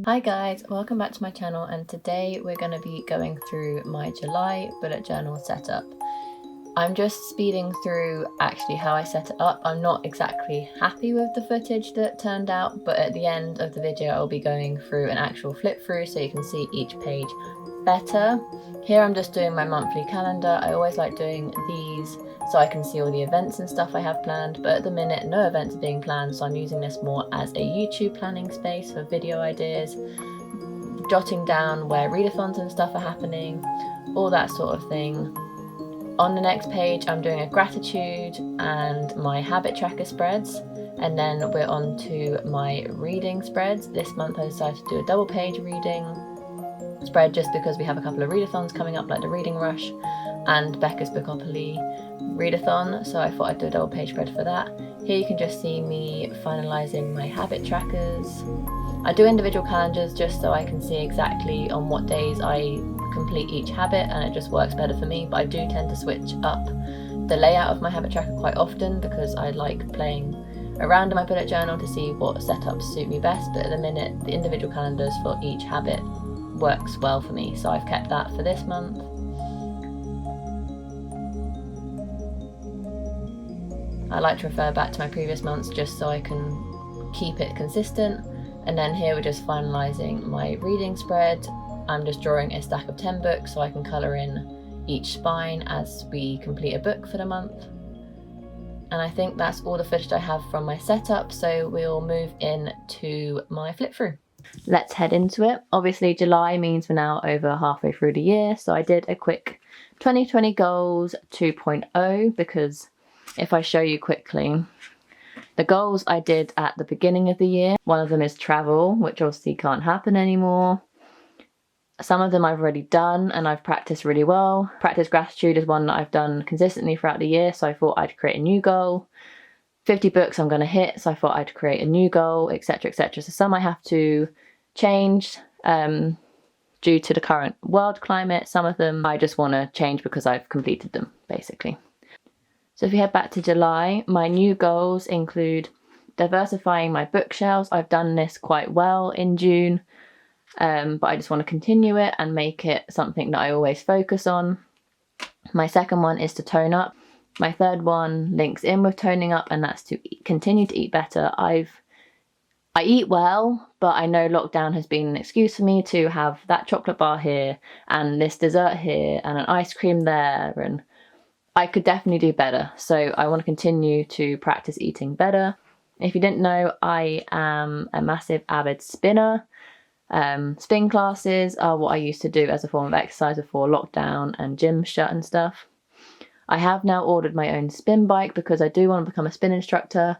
Hi guys, welcome back to my channel, and today we're going to be going through my July bullet journal setup. I'm just speeding through actually how I set it up. I'm not exactly happy with the footage that turned out, but at the end of the video I'll be going through an actual flip through so you can see each page better. Here I'm just doing my monthly calendar. I always like doing these so I can see all the events and stuff I have planned, but at the minute no events are being planned, so I'm using this more as a YouTube planning space for video ideas, jotting down where readathons and stuff are happening, all that sort of thing. On the next page I'm doing a gratitude and my habit tracker spreads, and then we're on to my reading spreads. This month I decided to do a double page reading spread just because we have a couple of readathons coming up, like the Reading Rush and Becca's Bookopoly readathon, so I thought I'd do a double page spread for that. Here you can just see me finalising my habit trackers. I do individual calendars just so I can see exactly on what days I complete each habit, and it just works better for me, but I do tend to switch up the layout of my habit tracker quite often because I like playing around in my bullet journal to see what setups suit me best, but at the minute the individual calendars for each habit works well for me, so I've kept that for this month. I like to refer back to my previous months just so I can keep it consistent. And then here we're just finalising my reading spread. I'm just drawing a stack of 10 books so I can colour in each spine as we complete a book for the month. And I think that's all the footage I have from my setup, so we'll move in to my flip through. Let's head into it. Obviously July means we're now over halfway through the year, so I did a quick 2020 goals 2.0 because if I show you quickly, the goals I did at the beginning of the year, one of them is travel, which obviously can't happen anymore. Some of them I've already done and I've practiced really well. Practice gratitude is one that I've done consistently throughout the year, so I thought I'd create a new goal. 50 books I'm going to hit, so I thought I'd create a new goal, etc, etc. So some I have to change due to the current world climate. Some of them I just want to change because I've completed them, basically. So if we head back to July, my new goals include diversifying my bookshelves. I've done this quite well in June, but I just want to continue it and make it something that I always focus on. My second one is to tone up. My third one links in with toning up, and that's to continue to eat better. I eat well, but I know lockdown has been an excuse for me to have that chocolate bar here and this dessert here and an ice cream there, and I could definitely do better, so I want to continue to practice eating better. If you didn't know, I am a massive avid spinner. Spin classes are what I used to do as a form of exercise before lockdown and gyms shut and stuff. I have now ordered my own spin bike because I do want to become a spin instructor,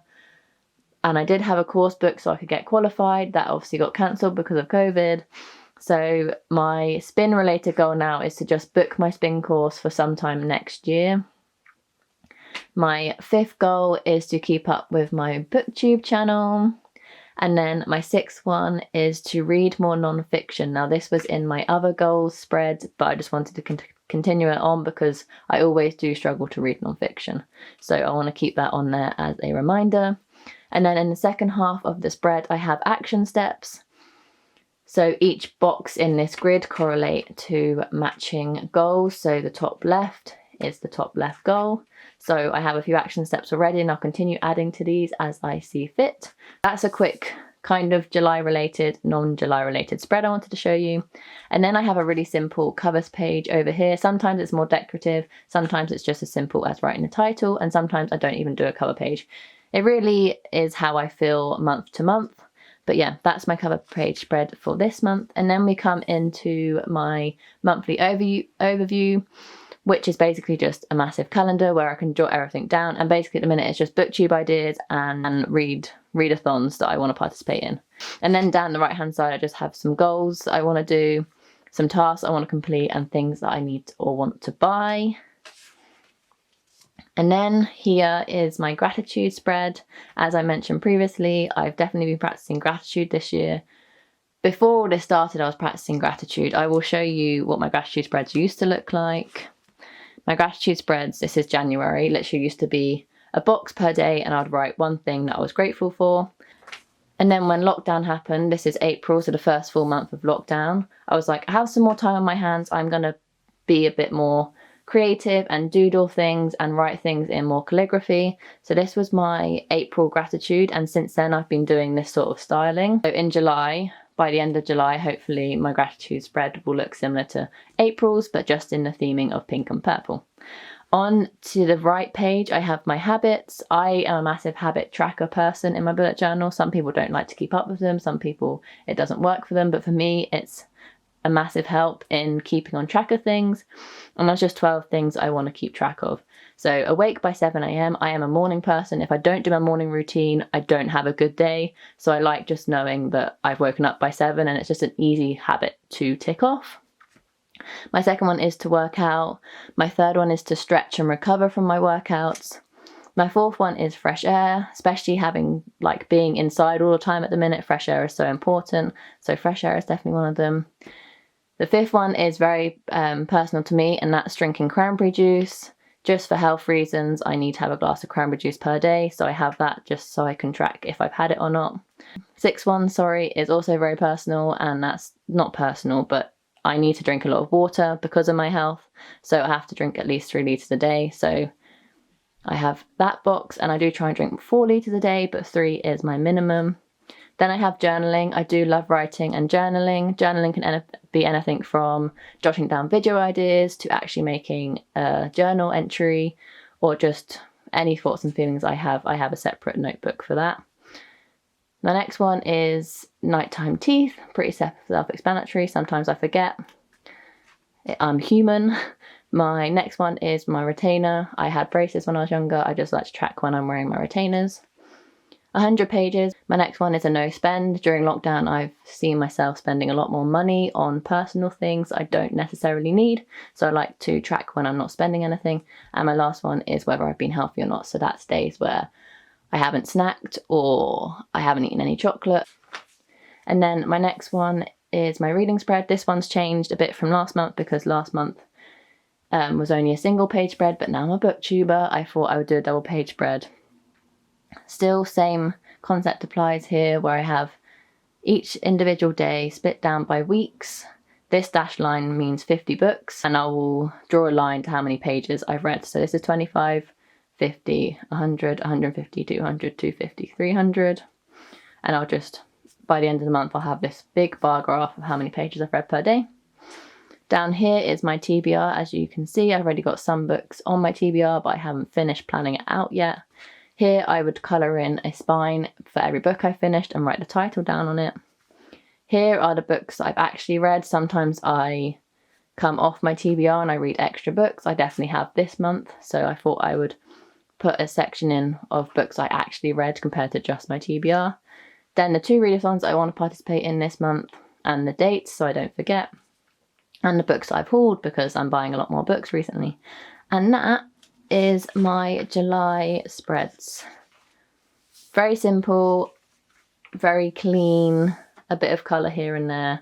and I did have a course booked so I could get qualified. That obviously got cancelled because of COVID. So my spin related goal now is to just book my spin course for sometime next year. My fifth goal is to keep up with my Booktube channel. And then my sixth one is to read more non-fiction. Now this was in my other goals spread, but I just wanted to continue it on because I always do struggle to read non-fiction. So I want to keep that on there as a reminder. And then in the second half of the spread I have action steps. So each box in this grid correlate to matching goals. So the top left is the top left goal. So I have a few action steps already, and I'll continue adding to these as I see fit. That's a quick kind of July related, non-July related spread I wanted to show you. And then I have a really simple covers page over here. Sometimes it's more decorative, sometimes it's just as simple as writing the title, and sometimes I don't even do a cover page. It really is how I feel month to month. But yeah, that's my cover page spread for this month. And then we come into my monthly overview, which is basically just a massive calendar where I can jot everything down. And basically at the minute it's just Booktube ideas and readathons that I want to participate in. And then down the right hand side I just have some goals that I want to do, some tasks I want to complete, and things that I need or want to buy. And then here is my gratitude spread. As I mentioned previously, I've definitely been practicing gratitude this year. Before all this started, I was practicing gratitude. I will show you what my gratitude spreads used to look like. My gratitude spreads, this is January, literally used to be a box per day, and I'd write one thing that I was grateful for. And then when lockdown happened, this is April, so the first full month of lockdown, I was like, I have some more time on my hands. I'm going to be a bit more creative and doodle things and write things in more calligraphy. So this was my April gratitude, and since then I've been doing this sort of styling. So in July, by the end of July, hopefully my gratitude spread will look similar to April's, but just in the theming of pink and purple. On to the right page, I have my habits. I am a massive habit tracker person in my bullet journal. Some people don't like to keep up with them. Some people, it doesn't work for them. But for me, it's a massive help in keeping on track of things. And there's just 12 things I want to keep track of. So awake by 7 a.m. I am a morning person. If I don't do my morning routine, I don't have a good day. So I like just knowing that I've woken up by 7 and it's just an easy habit to tick off. My second one is to work out. My third one is to stretch and recover from my workouts. My fourth one is fresh air, especially having being inside all the time at the minute. Fresh air is so important. So fresh air is definitely one of them. The fifth one is very personal to me, and that's drinking cranberry juice. Just for health reasons, I need to have a glass of cranberry juice per day. So I have that just so I can track if I've had it or not. Sixth one, is also very personal, and that's not personal, but I need to drink a lot of water because of my health, so I have to drink at least 3 litres a day. So I have that box, and I do try and drink 4 litres a day, but 3 is my minimum. Then I have journaling. I do love writing and journaling. Journaling can be anything from jotting down video ideas to actually making a journal entry, or just any thoughts and feelings I have. I have a separate notebook for that. The next one is nighttime teeth, pretty self-explanatory. Sometimes I forget. I'm human. My next one is my retainer. I had braces when I was younger. I just like to track when I'm wearing my retainers. 100 pages. My next one is a no spend. During lockdown, I've seen myself spending a lot more money on personal things I don't necessarily need. So I like to track when I'm not spending anything. And my last one is whether I've been healthy or not. So that's days where I haven't snacked or I haven't eaten any chocolate. And then my next one is my reading spread. This one's changed a bit from last month because last month was only a single page spread, but now I'm a booktuber. I thought I would do a double page spread. Still same concept applies here, where I have each individual day split down by weeks. This dashed line means 50 books, and I will draw a line to how many pages I've read. So this is 25, 50, 100, 150, 200, 250, 300. And I'll just, by the end of the month, I'll have this big bar graph of how many pages I've read per day. Down here is my TBR. As you can see, I've already got some books on my TBR, but I haven't finished planning it out yet. Here I would colour in a spine for every book I finished and write the title down on it. Here are the books I've actually read. Sometimes I come off my TBR and I read extra books. I definitely have this month, so I thought I would put a section in of books I actually read compared to just my TBR. Then the 2 readathons I want to participate in this month, and the dates so I don't forget. And the books I've hauled because I'm buying a lot more books recently. And that is my July spreads. Very simple, very clean, a bit of colour here and there.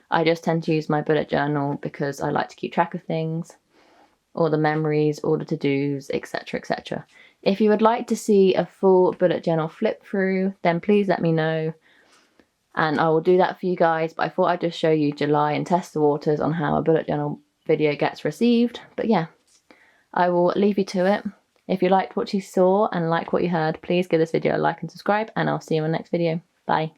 I just tend to use my bullet journal because I like to keep track of things, all the memories, all the to-dos, etc, etc. If you would like to see a full bullet journal flip through, then please let me know and I will do that for you guys, but I thought I'd just show you July and test the waters on how a bullet journal video gets received. But yeah, I will leave you to it. If you liked what you saw and like what you heard, please give this video a like and subscribe, and I'll see you in the next video. Bye.